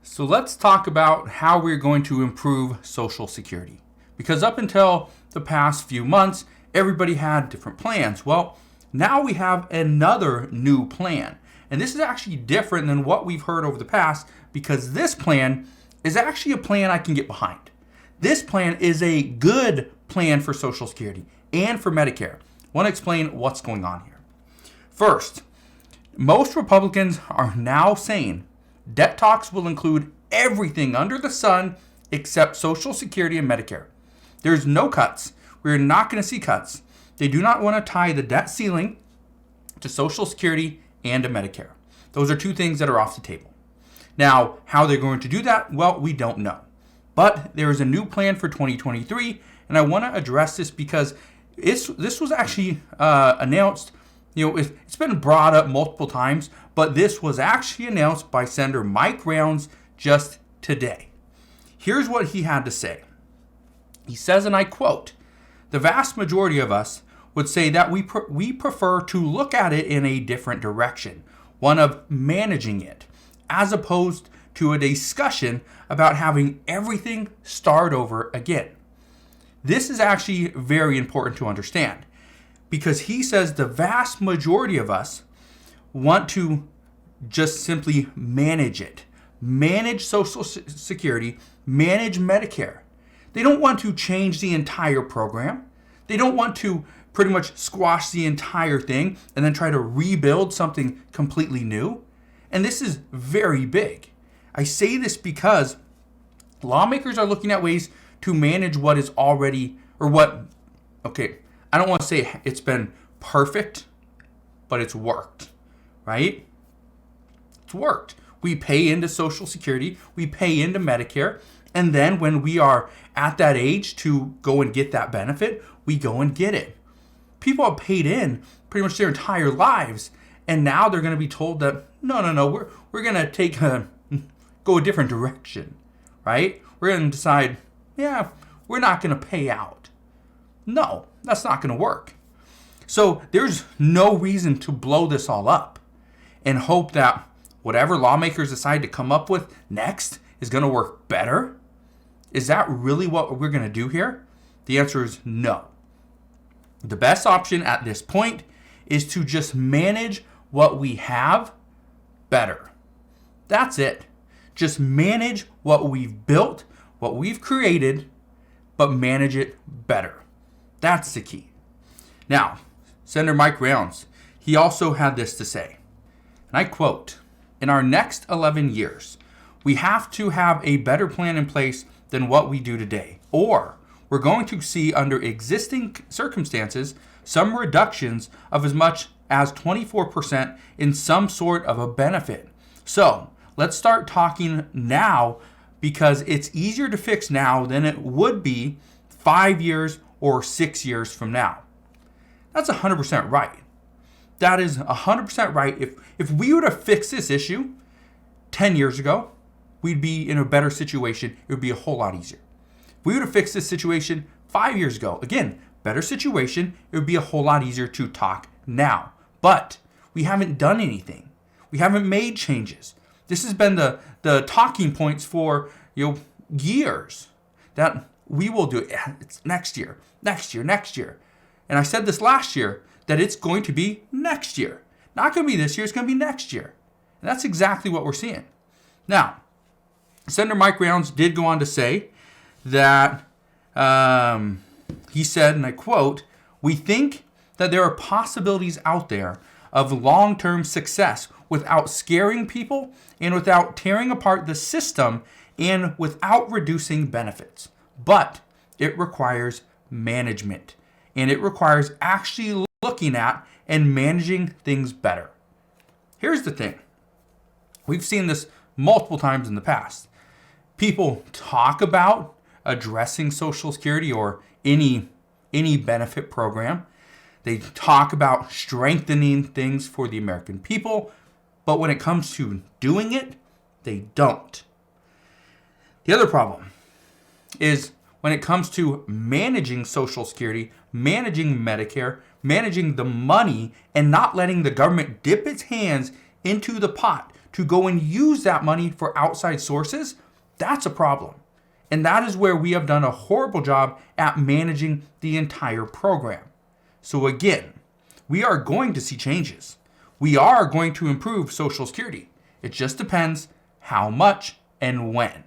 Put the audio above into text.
So let's talk about how we're going to improve Social Security. Because up until the past few months, everybody had different plans. Well, now we have another new plan. And this is actually different than what we've heard over the past because this plan is actually a plan I can get behind. This plan is a good plan for Social Security and for Medicare. I want to explain what's going on here. First, most Republicans are now saying debt talks will include everything under the sun except Social Security and Medicare. There's no cuts. We're not going to see cuts. They do not want to tie the debt ceiling to Social Security and to Medicare. Those are two things that are off the table. Now, how they're going to do that, well, we don't know. But there is a new plan for 2023, and I want to address this because this was actually announced. It's been brought up multiple times, but this was actually announced by Senator Mike Rounds just today. Here's what he had to say. He says, and I quote, "The vast majority of us would say that we prefer to look at it in a different direction, one of managing it, as opposed to a discussion about having everything start over again." This is actually very important to understand because he says the vast majority of us want to just simply manage it, manage Social Security, manage Medicare. They don't want to change the entire program. They don't want to pretty much squash the entire thing and then try to rebuild something completely new. And this is very big. I say this because lawmakers are looking at ways to manage what is already, I don't want to say it's been perfect, but it's worked, right? It's worked. We pay into Social Security, we pay into Medicare, and then when we are at that age to go and get that benefit, we go and get it. People have paid in pretty much their entire lives, and now they're going to be told that, no, we're going to go a different direction, right? We're going to decide, we're not going to pay out. No, that's not going to work. So there's no reason to blow this all up and hope that whatever lawmakers decide to come up with next is going to work better. Is that really what we're going to do here? The answer is no. The best option at this point is to just manage what we have better. That's it. Just manage what we've built, what we've created, but manage it better. That's the key. Now, Senator Mike Rounds, he also had this to say, and I quote, "In our next 11 years, we have to have a better plan in place than what we do today, or we're going to see under existing circumstances some reductions of as much as 24% in some sort of a benefit. So let's start talking now because it's easier to fix now than it would be 5 years or 6 years from now." That's 100% right. That is 100% right. If we would have fixed this issue 10 years ago, we'd be in a better situation. It would be a whole lot easier. If we would have fixed this situation 5 years ago, again, better situation, it would be a whole lot easier to talk now. But we haven't done anything. We haven't made changes. This has been the talking points for years that we will do it. It's next year. And I said this last year that it's going to be next year. Not going to be this year, it's going to be next year. And that's exactly what we're seeing. Now, Senator Mike Rounds did go on to say that he said, and I quote, "We think that there are possibilities out there of long-term success without scaring people and without tearing apart the system and without reducing benefits. But it requires management, and it requires actually looking at and managing things better." Here's the thing. We've seen this multiple times in the past. People talk about addressing Social Security or any benefit program. They talk about strengthening things for the American people, but when it comes to doing it, they don't. The other problem is when it comes to managing Social Security, managing Medicare, managing the money, and not letting the government dip its hands into the pot to go and use that money for outside sources, that's a problem. And that is where we have done a horrible job at managing the entire program. So again, we are going to see changes. We are going to improve Social Security. It just depends how much and when.